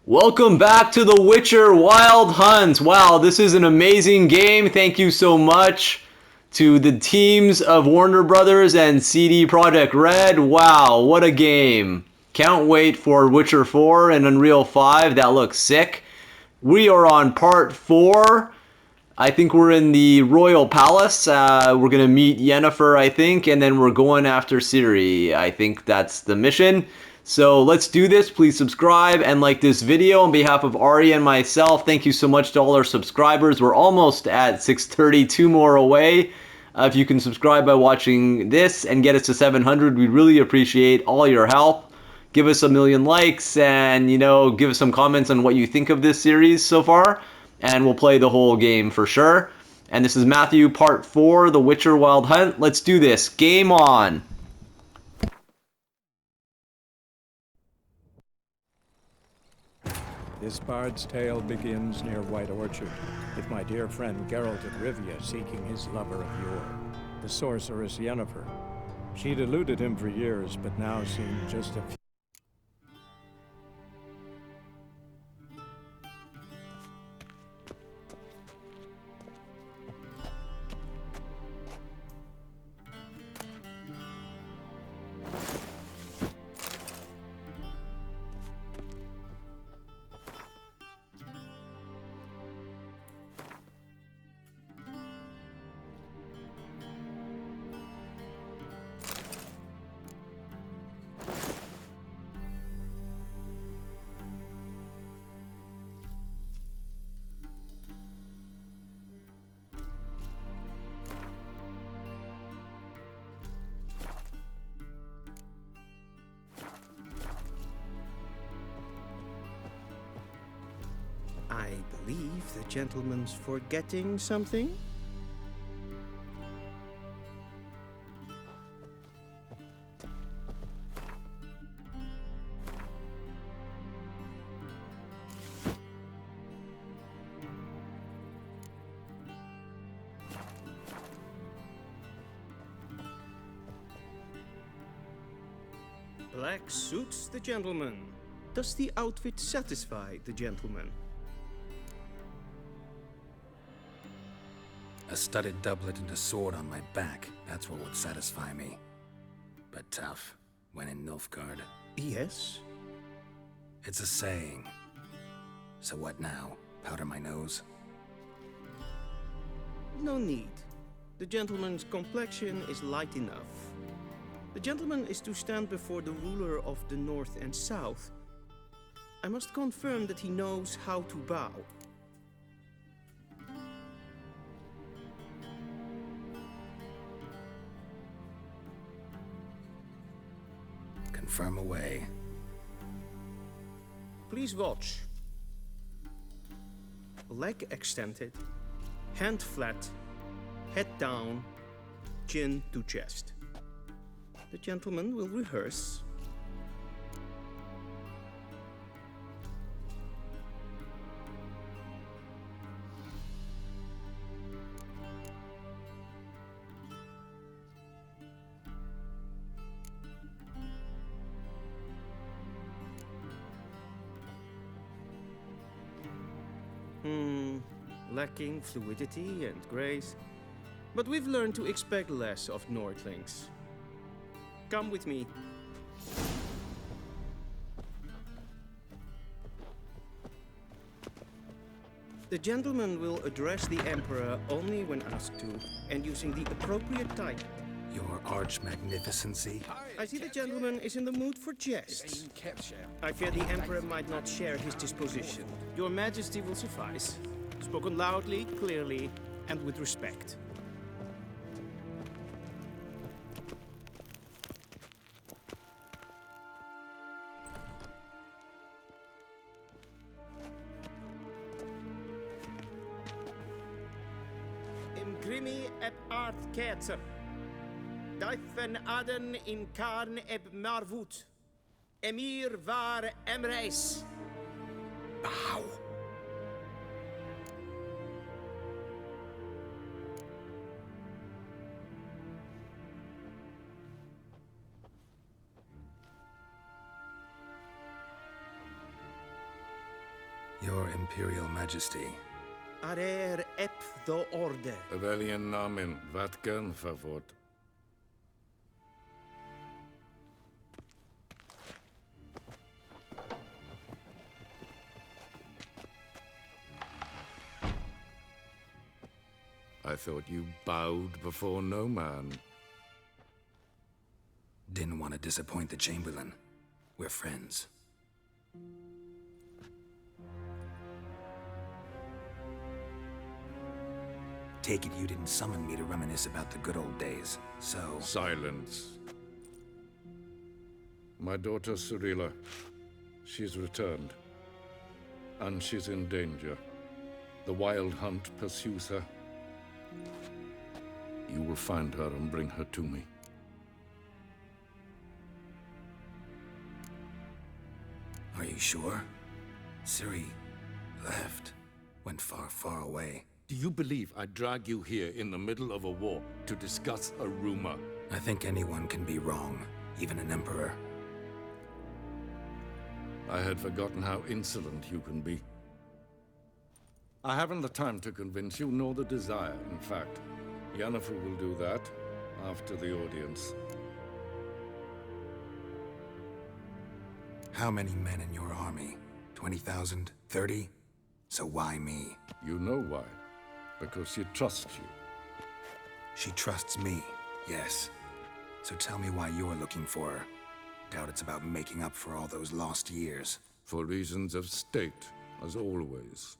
Welcome back to The Witcher Wild Hunt. Wow, this is an amazing game. Thank you so much to the teams of Warner Brothers and CD Projekt Red. Wow, what a game. Can't wait for Witcher 4 and Unreal 5. That looks sick. We are on part 4. I think we're in the Royal Palace. We're going to meet Yennefer, I think, and then we're going after Ciri. I think that's the mission. So let's do this. Please subscribe and like this video. On behalf of Ari and myself, thank you so much to all our subscribers. We're almost at 630, 2 more away. If you can subscribe by watching this and get us to 700, we'd really appreciate all your help. Give us a million likes and, give us some comments on what you think of this series so far. And we'll play the whole game for sure. And this is Matthew, part 4, The Witcher Wild Hunt. Let's do this. Game on. This bard's tale begins near White Orchard, with my dear friend Geralt of Rivia seeking his lover of yore, the sorceress Yennefer. She'd eluded him for years, but now seemed just a few. I believe the gentleman's forgetting something. Black suits the gentleman. Does the outfit satisfy the gentleman? A studded doublet and a sword on my back, that's what would satisfy me. But tough, when in Nilfgaard. Yes. It's a saying. So what now? Powder my nose? No need. The gentleman's complexion is light enough. The gentleman is to stand before the ruler of the North and South. I must confirm that he knows how to bow. Confirm away. Please watch. Leg extended, hand flat, head down, chin to chest. The gentleman will rehearse. Lacking fluidity and grace, but we've learned to expect less of Nordlings. Come with me. The gentleman will address the Emperor only when asked to, and using the appropriate title. Your arch-magnificency? I see the gentleman is in the mood for jests. I fear the Emperor might not share his disposition. Your Majesty will suffice. Spoken loudly, clearly, and with respect. Imgrimi eb art ketzer. Daifen aden in karn eb marvut. Emir var emreis. Bow! Your Imperial Majesty. Arer ep the orde. Rebellion namen, Vatkan favort. I thought you bowed before no man. Didn't want to disappoint the Chamberlain. We're friends. Take it you didn't summon me to reminisce about the good old days, so... Silence. My daughter Cyrilla, she's returned. And she's in danger. The Wild Hunt pursues her. You will find her and bring her to me. Are you sure? Ciri left. Went far, far away. Do you believe I'd drag you here in the middle of a war to discuss a rumor? I think anyone can be wrong, even an emperor. I had forgotten how insolent you can be. I haven't the time to convince you, nor the desire, in fact. Yennefer will do that after the audience. How many men in your army? 20,000? 30? So why me? You know why. Because she trusts you. She trusts me, yes. So tell me why you're looking for her. Doubt it's about making up for all those lost years. For reasons of state, as always.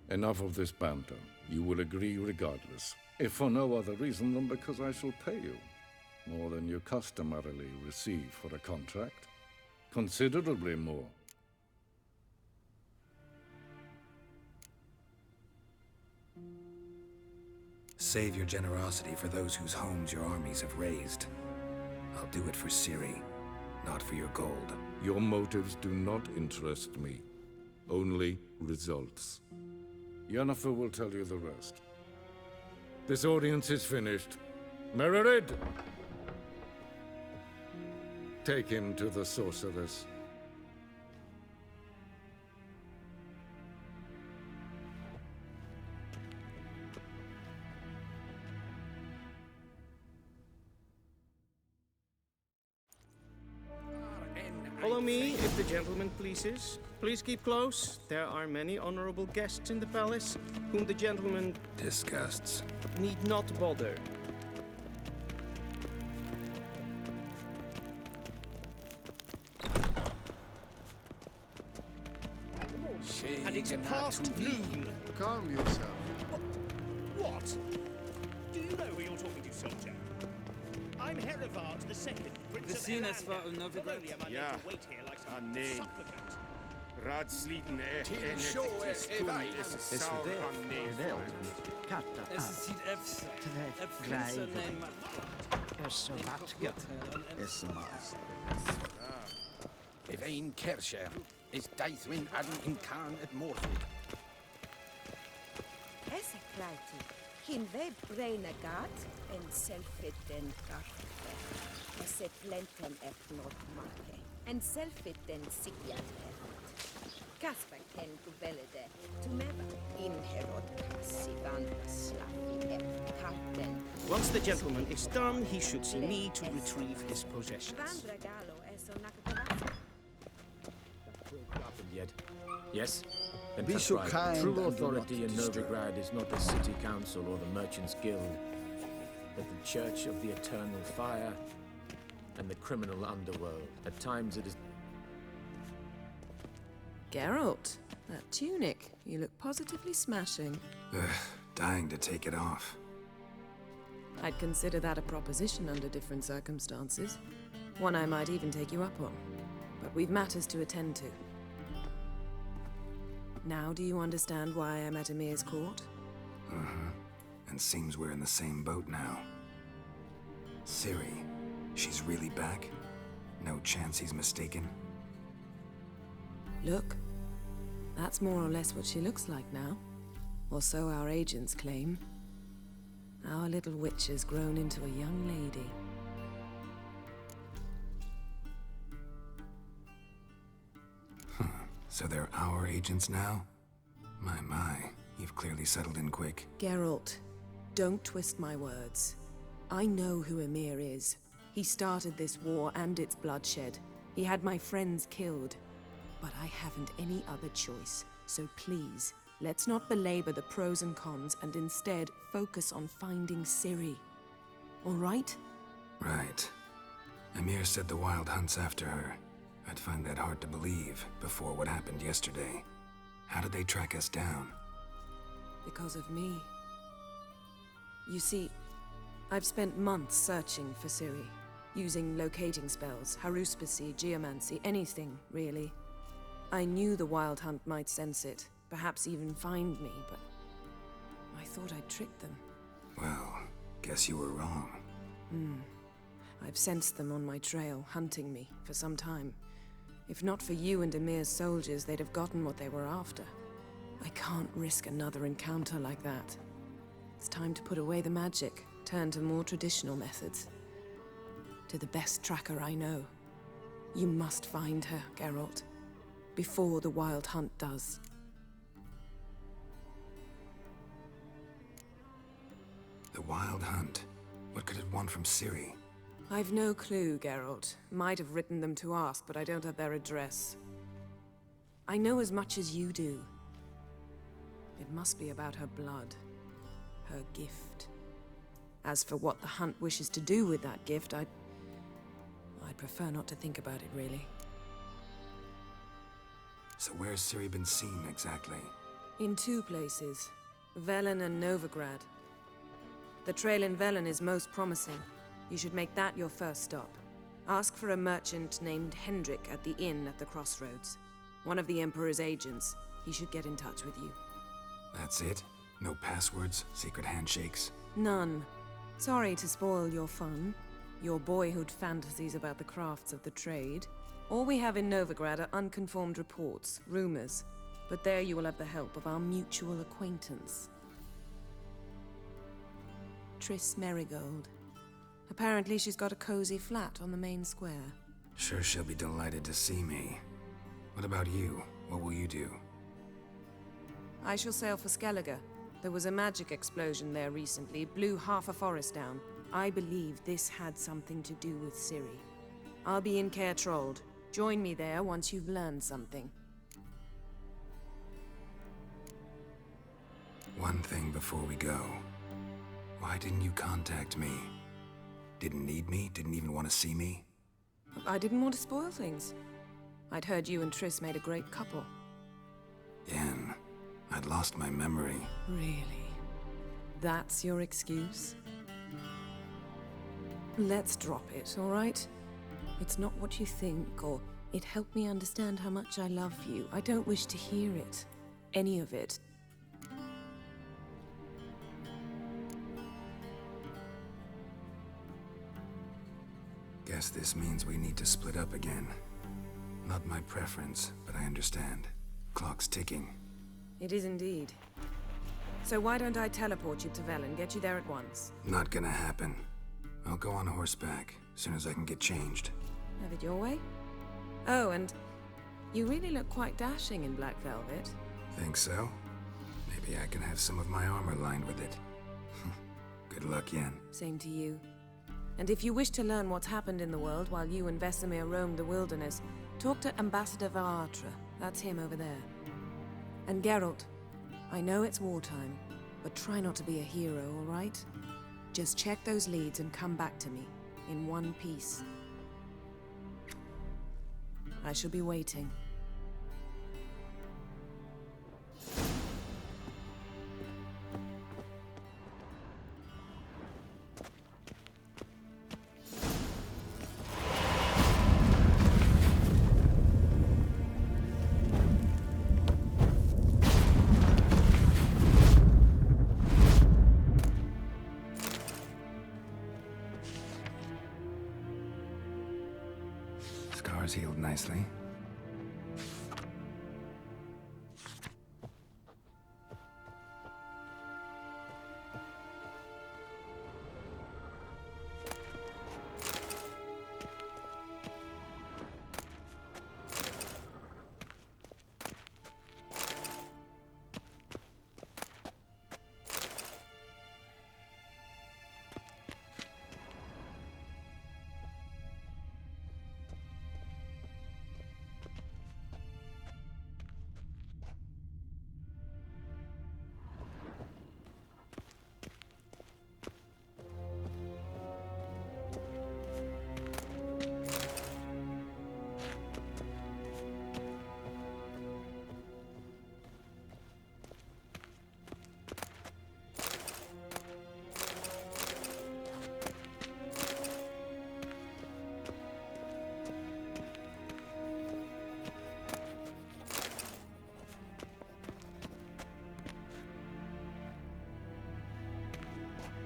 Enough of this banter. You will agree regardless. If for no other reason than because I shall pay you. More than you customarily receive for a contract. Considerably more. Save your generosity for those whose homes your armies have razed. I'll do it for Ciri, not for your gold. Your motives do not interest me. Only results. Yennefer will tell you the rest. This audience is finished. Mererid! Take him to the sorceress. Follow me, if the gentleman pleases. Please keep close. There are many honorable guests in the palace, whom the gentleman Disgusts. need not bother. And it's past noon. Calm yourself. What? Do you know who you're talking to, soldier? I'm Herivard II, Prince We of zien het Elanda. voor een Not only am I Ja. made to wait here like some Ah, nee. supplicant, Raadsleden is is Het ziet even grijpen. nee, maar Er så vackert. Det är så If ein Kersher is Deithwin Adden in Khan at Morford. Essa kleiti, hin web breina gat, en selfit den garfe. Esse plenton not make, en selfit den sigjat herot. Kasper ken gubelede, tumeva inherod kassivan slaffi katten. Once the gentleman is done, he should see me to retrieve his possessions. Vandragalo eso nakatavasa. Yet. Yes? Then Be that's so right. kind True and do authority not in disturb. Novigrad is not the city council or the merchants guild, but the church of the eternal fire and the criminal underworld. At times it is... Geralt, that tunic. You look positively smashing. Dying to take it off. I'd consider that a proposition under different circumstances. One I might even take you up on. But we've matters to attend to. Now do you understand why I'm at Emir's court? And seems we're in the same boat now. Ciri, she's really back? No chance he's mistaken? Look, that's more or less what she looks like now. Or so our agents claim. Our little witch has grown into a young lady. So they're our agents now? My, you've clearly settled in quick. Geralt, don't twist my words. I know who Emir is. He started this war and its bloodshed. He had my friends killed. But I haven't any other choice. So please, let's not belabor the pros and cons and instead focus on finding Ciri. All right? Right. Emir said the Wild Hunt's after her. I'd find that hard to believe before what happened yesterday. How did they track us down? Because of me. You see, I've spent months searching for Ciri, using locating spells, haruspicy, geomancy, anything, really. I knew the Wild Hunt might sense it, perhaps even find me, but I thought I'd tricked them. Well, guess you were wrong. I've sensed them on my trail, hunting me, for some time. If not for you and Emir's soldiers, they'd have gotten what they were after. I can't risk another encounter like that. It's time to put away the magic, turn to more traditional methods. To the best tracker I know. You must find her, Geralt. Before the Wild Hunt does. The Wild Hunt? What could it want from Ciri? I've no clue, Geralt. Might have written them to ask, but I don't have their address. I know as much as you do. It must be about her blood. Her gift. As for what the Hunt wishes to do with that gift, I'd prefer not to think about it, really. So where's Ciri been seen, exactly? In two places. Velen and Novigrad. The trail in Velen is most promising. You should make that your first stop. Ask for a merchant named Hendrik at the inn at the crossroads. One of the Emperor's agents. He should get in touch with you. That's it? No passwords? Secret handshakes? None. Sorry to spoil your fun. Your boyhood fantasies about the crafts of the trade. All we have in Novigrad are unconfirmed reports, rumors. But there you will have the help of our mutual acquaintance. Triss Merigold. Apparently she's got a cozy flat on the main square. Sure she'll be delighted to see me. What about you? What will you do? I shall sail for Skellige. There was a magic explosion there recently, blew half a forest down. I believe this had something to do with Ciri. I'll be in Caer Trold. Join me there once you've learned something. One thing before we go. Why didn't you contact me? Didn't need me? Didn't even want to see me? I didn't want to spoil things. I'd heard you and Triss made a great couple. Yen, I'd lost my memory. Really? That's your excuse? Let's drop it, all right? It's not what you think, or it helped me understand how much I love you. I don't wish to hear it. Any of it. Guess this means we need to split up again. Not my preference, but I understand. Clock's ticking. It is indeed. So why don't I teleport you to Velen, get you there at once? Not gonna happen. I'll go on horseback, as soon as I can get changed. Have it your way? Oh, and you really look quite dashing in black velvet. Think so? Maybe I can have some of my armor lined with it. Good luck, Yen. Same to you. And if you wish to learn what's happened in the world while you and Vesemir roamed the wilderness, talk to Ambassador Varatra. That's him over there. And Geralt, I know it's wartime, but try not to be a hero, all right? Just check those leads and come back to me, in one piece. I shall be waiting. Scars healed nicely.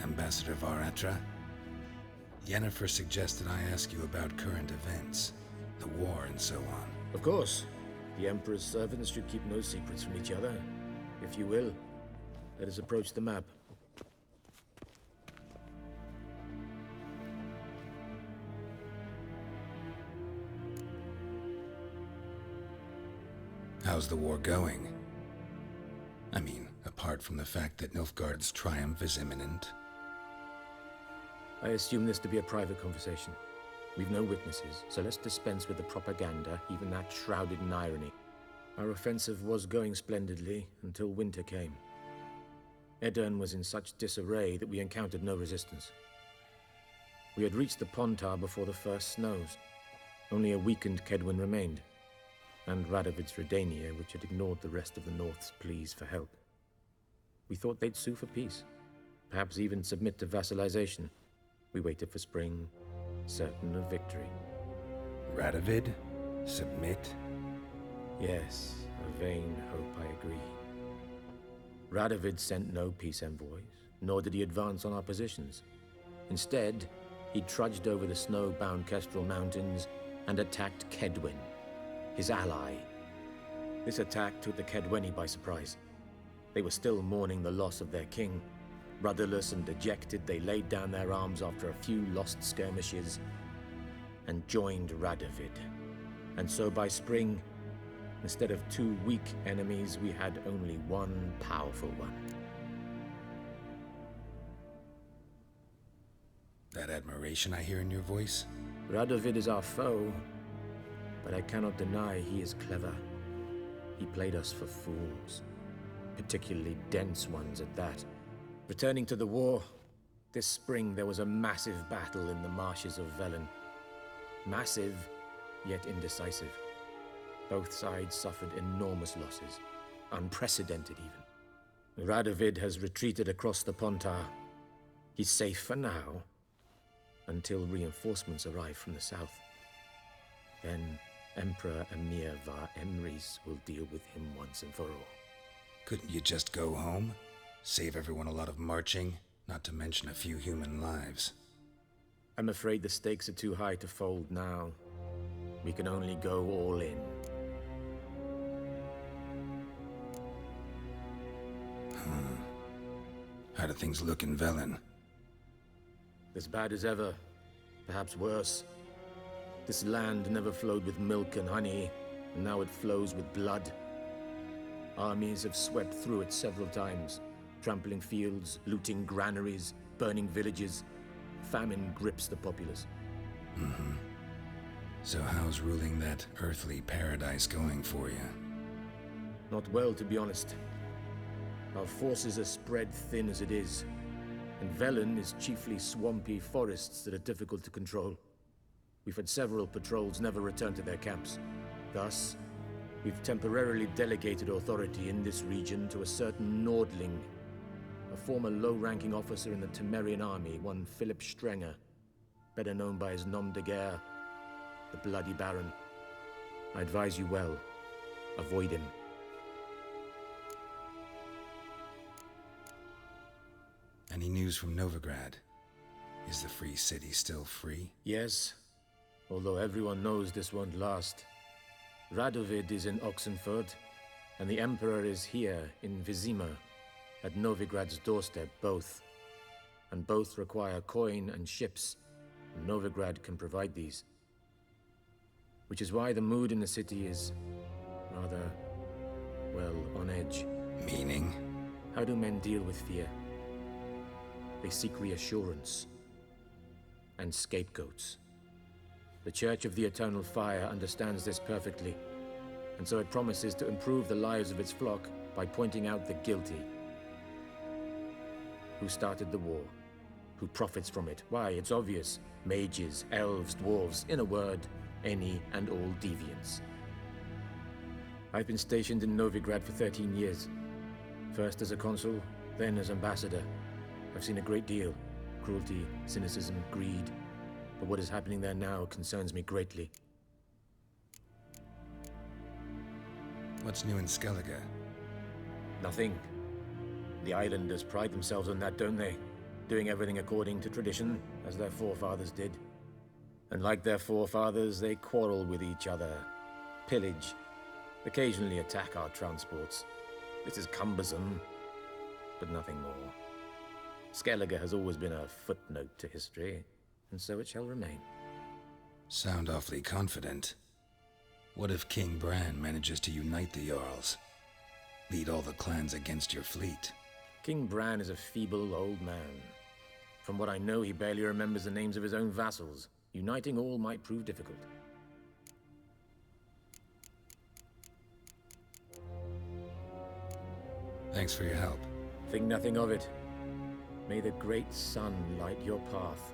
Ambassador Varatra? Yennefer suggested I ask you about current events, the war and so on. Of course. The Emperor's servants should keep no secrets from each other. If you will, let us approach the map. How's the war going? I mean, apart from the fact that Nilfgaard's triumph is imminent. I assume this to be a private conversation. We've no witnesses, so let's dispense with the propaganda, even that shrouded in irony. Our offensive was going splendidly until winter came. Edirn was in such disarray that we encountered no resistance. We had reached the Pontar before the first snows. Only a weakened Kedwin remained, and Radovid's Redania, which had ignored the rest of the North's pleas for help. We thought they'd sue for peace, perhaps even submit to vassalization. We waited for spring, certain of victory. Radovid? Submit? Yes, a vain hope, I agree. Radovid sent no peace envoys, nor did he advance on our positions. Instead, he trudged over the snow-bound Kestrel Mountains and attacked Kedwen, his ally. This attack took the Kedweni by surprise. They were still mourning the loss of their king. Rudderless and dejected, they laid down their arms after a few lost skirmishes and joined Radovid. And so by spring, instead of two weak enemies, we had only one powerful one. That admiration I hear in your voice? Radovid is our foe, but I cannot deny he is clever. He played us for fools, particularly dense ones at that. Returning to the war, this spring there was a massive battle in the marshes of Velen. Massive, yet indecisive. Both sides suffered enormous losses, unprecedented even. Radovid has retreated across the Pontar. He's safe for now, until reinforcements arrive from the south. Then Emperor Emir var Emrys will deal with him once and for all. Couldn't you just go home? Save everyone a lot of marching, not to mention a few human lives. I'm afraid the stakes are too high to fold now. We can only go all in. How do things look in Velen? As bad as ever, perhaps worse. This land never flowed with milk and honey, and now it flows with blood. Armies have swept through it several times, trampling fields, looting granaries, burning villages. Famine grips the populace. So how's ruling that earthly paradise going for you? Not well, to be honest. Our forces are spread thin as it is, and Velen is chiefly swampy forests that are difficult to control. We've had several patrols never return to their camps. Thus, we've temporarily delegated authority in this region to a certain Nordling, a former low-ranking officer in the Temerian army, one Philip Strenger, better known by his nom de guerre, the Bloody Baron. I advise you well. Avoid him. Any news from Novigrad? Is the free city still free? Yes, although everyone knows this won't last. Radovid is in Oxenford, and the Emperor is here in Vizima, at Novigrad's doorstep, both. And both require coin and ships, and Novigrad can provide these. Which is why the mood in the city is rather, well, on edge. Meaning? How do men deal with fear? They seek reassurance and scapegoats. The Church of the Eternal Fire understands this perfectly, and so it promises to improve the lives of its flock by pointing out the guilty. Who started the war? Who profits from it? Why, it's obvious. Mages, elves, dwarves, in a word, any and all deviants. I've been stationed in Novigrad for 13 years. First as a consul, then as ambassador. I've seen a great deal. Cruelty, cynicism, greed. But what is happening there now concerns me greatly. What's new in Skellige? Nothing. The islanders pride themselves on that, don't they? doing everything according to tradition, as their forefathers did. And like their forefathers, they quarrel with each other, pillage, occasionally attack our transports. This is cumbersome, but nothing more. Skellige has always been a footnote to history, and so it shall remain. Sound awfully confident. What if King Bran manages to unite the Jarls? Lead all the clans against your fleet? King Bran is a feeble old man. From what I know, he barely remembers the names of his own vassals. Uniting all might prove difficult. Thanks for your help. Think nothing of it. May the great sun light your path.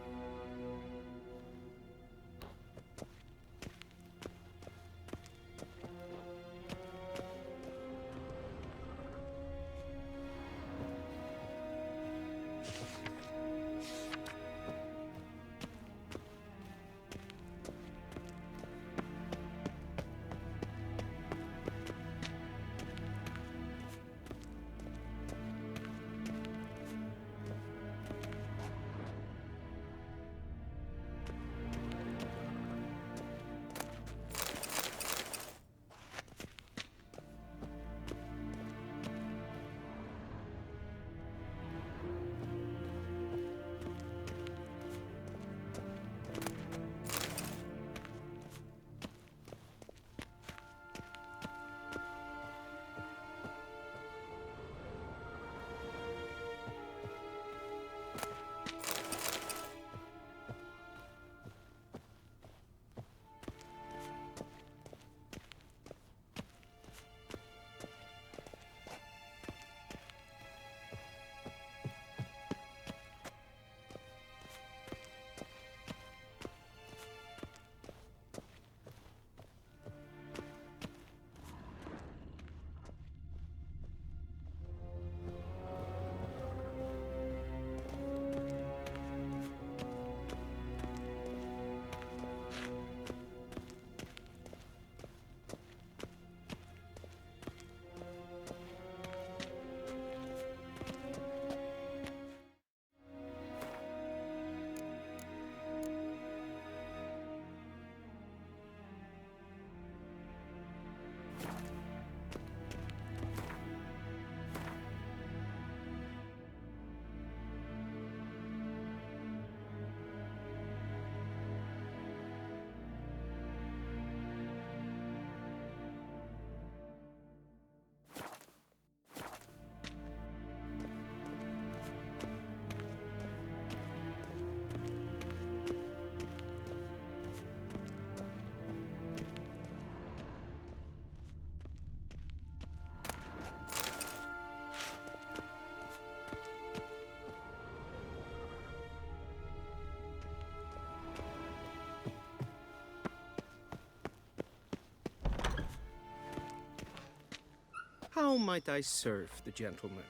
How might I serve the gentleman?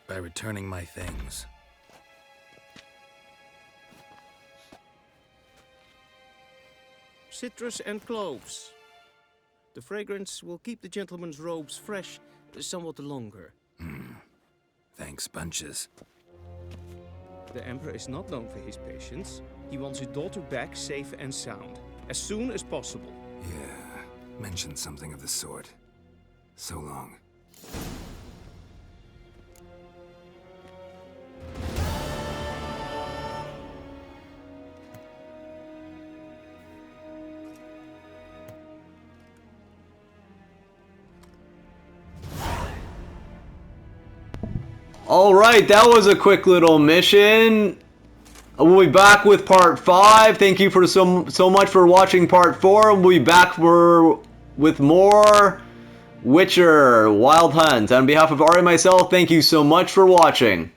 By returning my things. Citrus and cloves. The fragrance will keep the gentleman's robes fresh somewhat longer. Thanks, bunches. The Emperor is not known for his patience. He wants his daughter back safe and sound, as soon as possible. Yeah, mentioned something of the sort. So long. Alright, that was a quick little mission. We'll be back with part 5. Thank you for so much for watching part 4. We'll be back with more Witcher Wild Hunt. On behalf of Ari and myself, thank you so much for watching.